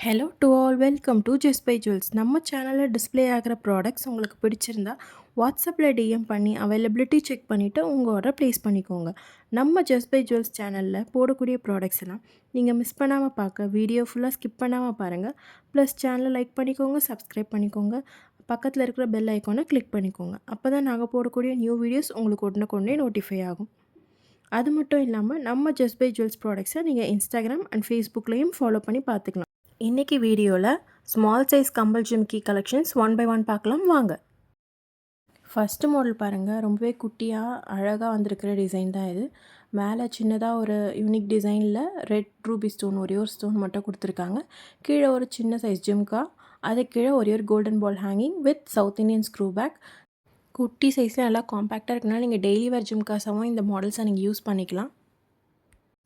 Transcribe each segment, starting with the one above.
Hello to all, welcome to Just By Jewels. நம்ம சேனலில் display ஆகிற ப்ராடக்ட்ஸ் உங்களுக்கு பிடிச்சிருந்தா வாட்ஸ்அப்பில் டிஎம் பண்ணி அவைலபிலிட்டி செக் பண்ணிவிட்டு உங்கள் ஆர்டர் ப்ளேஸ் பண்ணிக்கோங்க. நம்ம ஜஸ்ட் பை ஜுவல்ஸ் சேனலில் போடக்கூடிய ப்ராடக்ட்ஸ் எல்லாம் நீங்கள் மிஸ் பண்ணாமல் பார்க்க வீடியோ ஃபுல்லாக ஸ்கிப் பண்ணாமல் பாருங்கள். ப்ளஸ் சேனலை லைக் பண்ணிக்கோங்க, சப்ஸ்கிரைப் பண்ணிக்கோங்க, பக்கத்தில் இருக்கிற பெல் ஐக்கானை கிளிக் பண்ணிக்கோங்க. அப்போ தான் நாங்கள் போடக்கூடிய நியூ வீடியோஸ் உங்களுக்கு உடனுக்குடனே நோட்டிஃபை ஆகும். அது மட்டும் இல்லாமல் நம்ம ஜஸ்ட் பை ஜுவல்ஸ் ப்ராடக்ட்ஸை நீங்கள் இன்ஸ்டாகிராம் அண்ட் ஃபேஸ்புக்லேயும் ஃபாலோ பண்ணி பார்த்துக்கலாம். இன்றைக்கி வீடியோவில் ஸ்மால் சைஸ் கம்பல் ஜிம்கி கலெக்ஷன்ஸ் ஒன் பை ஒன் பார்க்கலாம் வாங்க. ஃபஸ்ட்டு மாடல் பாருங்கள், ரொம்பவே குட்டியாக அழகாக வந்திருக்கிற டிசைன் தான் இது. மேலே சின்னதாக ஒரு யூனிக் டிசைனில் ரெட் ரூபி ஸ்டோன், ஒரே ஒரு ஸ்டோன் மட்டும் கொடுத்துருக்காங்க. கீழே ஒரு சின்ன சைஸ் ஜிம்கா, அதுக்கு கீழே ஒரே ஒரு golden ball hanging with south Indian screw back. குட்டி சைஸில் நல்லா காம்பேக்டாக இருக்குனால நீங்கள் டெய்லி வேர் ஜிம்காஸாகவும் இந்த மாடல்ஸை நீங்கள் யூஸ் பண்ணிக்கலாம்.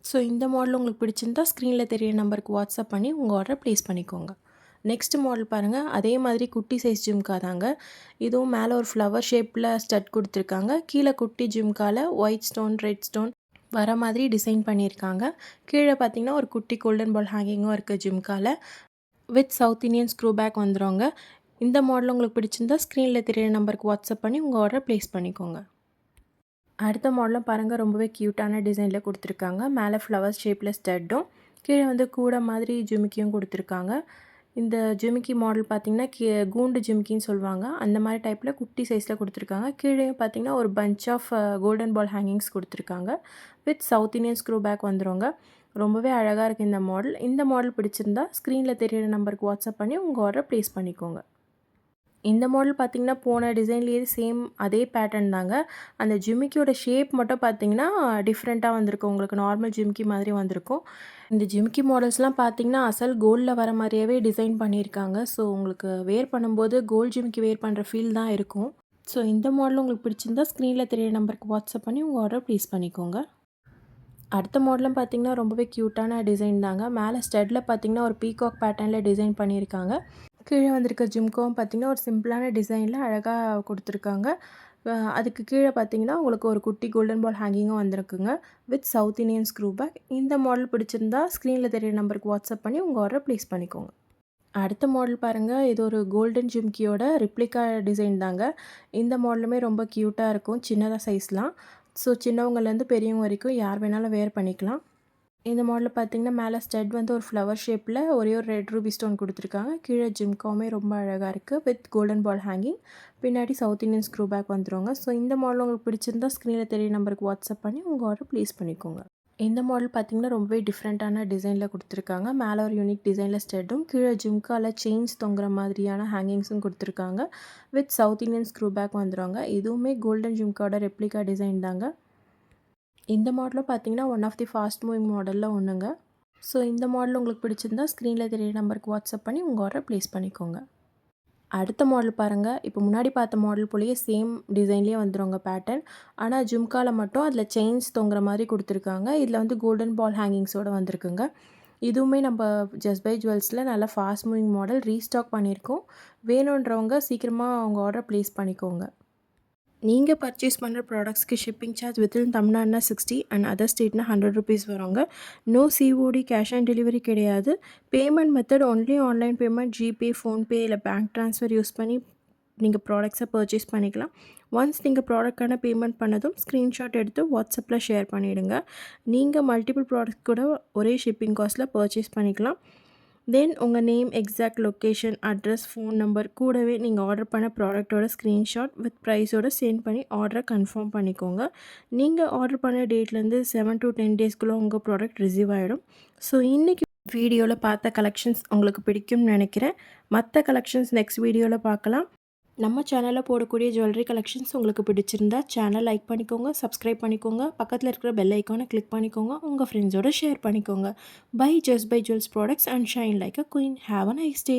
ஸோ இந்த மாடல் உங்களுக்கு பிடிச்சிருந்தா ஸ்க்ரீனில் தெரிய நம்பருக்கு வாட்ஸ்அப் பண்ணி உங்கள் ஆர்டர் ப்ளேஸ் பண்ணிக்கோங்க. நெக்ஸ்ட் மாடல் பாருங்கள், அதே மாதிரி குட்டி சைஸ் ஜிம்கா தாங்க. இதுவும் மேலே ஒரு ஃப்ளவர் ஷேப்பில் ஸ்டட் கொடுத்துருக்காங்க. கீழே குட்டி ஜிம்காவில் ஒயிட் ஸ்டோன், ரெட் ஸ்டோன் வர மாதிரி டிசைன் பண்ணியிருக்காங்க. கீழே பார்த்தீங்கன்னா ஒரு குட்டி கோல்டன் பால் ஹேங்கிங்கும் இருக்குது ஜிம்காவில். With south Indian screw back வந்துடுங்க. இந்த மாடல் உங்களுக்கு பிடிச்சிருந்தா ஸ்க்ரீனில் தெரிய நம்பருக்கு வாட்ஸ்அப் பண்ணி உங்கள் ஆர்டர் ப்ளேஸ் பண்ணிக்கோங்க. அடுத்த மாடலும் பாருங்கள், ரொம்பவே க்யூட்டான டிசைனில் கொடுத்துருக்காங்க. மேலே ஃப்ளவர் ஷேப்பில் ஸ்டட்டும், கீழே வந்து கூட மாதிரி ஜிமிக்கியும் கொடுத்துருக்காங்க. இந்த ஜிமிக்கி மாடல் பார்த்திங்கன்னா கூண்டு ஜிமிக்கின்னு சொல்லுவாங்க. அந்த மாதிரி டைப்பில் குட்டி சைஸில் கொடுத்துருக்காங்க. கீழே பார்த்திங்கன்னா ஒரு bunch of golden ball hangings கொடுத்துருக்காங்க. With south Indian screw back வந்துடுங்க. ரொம்பவே அழகாக இருக்குது இந்த மாடல். இந்த மாடல் பிடிச்சிருந்தா ஸ்க்ரீனில் தெரியிற நம்பருக்கு வாட்ஸ்அப் பண்ணி உங்கள் ஆர்டர் ப்ளேஸ் பண்ணிக்கோங்க. இந்த மாடல் பார்த்திங்கன்னா போன டிசைன்லேயே சேம் அதே பேட்டர்ன் தாங்க. அந்த ஜிமிக்கியோட ஷேப் மட்டும் பார்த்திங்கன்னா டிஃப்ரெண்ட்டாக வந்திருக்கும். உங்களுக்கு நார்மல் ஜிமிக்கி மாதிரி வந்திருக்கும். இந்த ஜிமிக்கி மாடல்ஸ்லாம் பார்த்திங்கன்னா அசல் கோல்டில் வர மாதிரியாவே டிசைன் பண்ணியிருக்காங்க. ஸோ உங்களுக்கு வேர் பண்ணும்போது கோல்டு ஜிமிக்கி வேர் பண்ணுற ஃபீல் தான் இருக்கும். ஸோ இந்த மாடல் உங்களுக்கு பிடிச்சிருந்தா ஸ்க்ரீனில் தெரிய நம்பருக்கு வாட்ஸ்அப் பண்ணி உங்கள் ஆர்டர் ப்ளேஸ் பண்ணிக்கோங்க. அடுத்த மாடலும் பார்த்திங்கன்னா ரொம்பவே க்யூட்டான டிசைன் தாங்க. மேலே ஸ்டட்டில் பார்த்திங்கன்னா ஒரு பீகாக் பேட்டர்னில் டிசைன் பண்ணியிருக்காங்க. கீழே வந்திருக்க ஜிம்காவும் பார்த்திங்கன்னா ஒரு சிம்பிளான டிசைனில் அழகாக கொடுத்துருக்காங்க. அதுக்கு கீழே பார்த்திங்கன்னா உங்களுக்கு ஒரு குட்டி கோல்டன் பால் ஹேங்கிங்கும் வந்திருக்குங்க with south Indian screw back. இந்த மாடல் பிடிச்சிருந்தா ஸ்க்ரீனில் தெரிய நம்பருக்கு வாட்ஸ்அப் பண்ணி உங்கள் ஆர்டர் ப்ளேஸ் பண்ணிக்கோங்க. அடுத்த மாடல் பாருங்கள், இது ஒரு கோல்டன் ஜிம்கியோட ரிப்ளிகா டிசைன் தாங்க. இந்த மாடலுமே ரொம்ப க்யூட்டாக இருக்கும், சின்னதாக சைஸ்லாம். ஸோ சின்னவங்கலேருந்து பெரியவங்க வரைக்கும் யார் வேணாலும் வேர் பண்ணிக்கலாம். இந்த மாடலில் பார்த்திங்கன்னா மேலே ஸ்டட் வந்து ஒரு ஃப்ளவர் ஷேப்பில் ஒரே ஒரு ரெட் ரூபி ஸ்டோன் கொடுத்துருக்காங்க. கீழே ஜிம்காவுமே ரொம்ப அழகாக இருக்குது வித் கோல்டன் பால் ஹேங்கிங். பின்னாடி சவுத் இண்டியன் ஸ்க்ரூ பேக் வந்துடுவாங்க. ஸோ இந்த மாடல் உங்களுக்கு பிடிச்சிருந்தா ஸ்க்ரீனில் தெரிய நம்பருக்கு வாட்ஸ்அப் பண்ணி உங்கள் ஆர்டர் ப்ளேஸ் பண்ணிக்கோங்க. இந்த மாடல் பார்த்திங்கன்னா ரொம்பவே டிஃப்ரெண்ட்டான டிசைனில் கொடுத்துருக்காங்க. மேலே ஒரு யூனிக் டிசைனில் ஸ்டட்டும், கீழே ஜிம்காவில் செயின்ஸ் தொங்குற மாதிரியான ஹேங்கிங்ஸும் கொடுத்துருக்காங்க with south Indian screw back வந்துடுவாங்க. இதுவுமே கோல்டன் ஜிம்காவோட ரெப்ளிகா டிசைன் தாங்க. இந்த மாடலும் பார்த்திங்கன்னா one of the fast moving மாடலில் ஒன்றுங்க. ஸோ இந்த மாடல் உங்களுக்கு பிடிச்சிருந்தா ஸ்க்ரீனில் தெரிய நம்பருக்கு வாட்ஸ்அப் பண்ணி உங்கள் ஆர்டர் ப்ளேஸ் பண்ணிக்கோங்க. அடுத்த மாடல் பாருங்கள், இப்போ முன்னாடி பார்த்த மாடல் போலயே சேம் டிசைன்லேயே வந்துடுங்க பேட்டர்ன். ஆனால் ஜும்காவில் மட்டும் அதில் செயின்ஸ் தொங்குற மாதிரி கொடுத்துருக்காங்க. இதில் வந்து கோல்டன் பால் ஹேங்கிங்ஸோடு வந்திருக்குங்க. இதுவுமே நம்ம ஜஸ்ட் பை ஜுவல்ஸில் நல்லா ஃபாஸ்ட் மூவிங் மாடல் ரீஸ்டாக் பண்ணியிருக்கோம். வேணுன்றவங்க சீக்கிரமாக அவங்க ஆர்டர் ப்ளேஸ் பண்ணிக்கோங்க. நீங்கள் பர்ச்சேஸ் பண்ணுற ப்ராடக்ட்ஸ்க்கு ஷிப்பிங் சார்ஜ் வித்தின் தமிழ்நாடுனா 60 அண்ட் அதர் ஸ்டேட்னா 100 ருபீஸ் வருங்க. No COD, cash on delivery கிடையாது. Payment method only online payment, GPay, PhonePe இல்லை பேங்க் ட்ரான்ஸ்ஃபர் யூஸ் பண்ணி நீங்கள் ப்ராடக்ட்ஸை பர்ச்சேஸ் பண்ணிக்கலாம். ஒன்ஸ் நீங்கள் ப்ராடக்டான பேமெண்ட் பண்ணதும் ஸ்க்ரீன்ஷாட் எடுத்து வாட்ஸ்அப்பில் ஷேர் பண்ணிவிடுங்க. நீங்கள் மல்டிபிள் ப்ராடக்ட் கூட ஒரே ஷிப்பிங் காஸ்ட்டில் பர்ச்சேஸ் பண்ணிக்கலாம். தென் உங்கள் name, exact location, address, phone number கூடவே நீங்கள் ஆர்டர் பண்ண ப்ராடக்ட்டோட ஸ்க்ரீன்ஷாட் வித் ப்ரைஸோடு சென்ட் பண்ணி ஆர்டரை கன்ஃபார்ம் பண்ணிக்கோங்க. நீங்கள் ஆர்டர் பண்ண டேட்லேருந்து 7 to 10 டேஸ்க்குள்ளே உங்கள் ப்ராடக்ட் ரிசீவ் ஆகிடும். ஸோ இன்றைக்கி வீடியோவில் பார்த்த கலெக்ஷன்ஸ் உங்களுக்கு பிடிக்கும்னு நினைக்கிறேன். மற்ற கலெக்ஷன்ஸ் நெக்ஸ்ட் வீடியோவில் பார்க்கலாம். நம்ம சேனலில் போடக்கூடிய ஜுவல்லரி கலெக்ஷன்ஸ் உங்களுக்கு பிடிச்சிருந்தா சேனல் லைக் பண்ணிக்கோங்க, சப்ஸ்கிரைப் பண்ணிக்கோங்க, பக்கத்தில் இருக்கிற பெல் ஐக்கானை கிளிக் பண்ணிக்கோங்க, உங்கள் ஃப்ரெண்ட்ஸோடு ஷேர் பண்ணிக்கோங்க. Buy Just By Jewels products and shine like a queen. Have a nice day.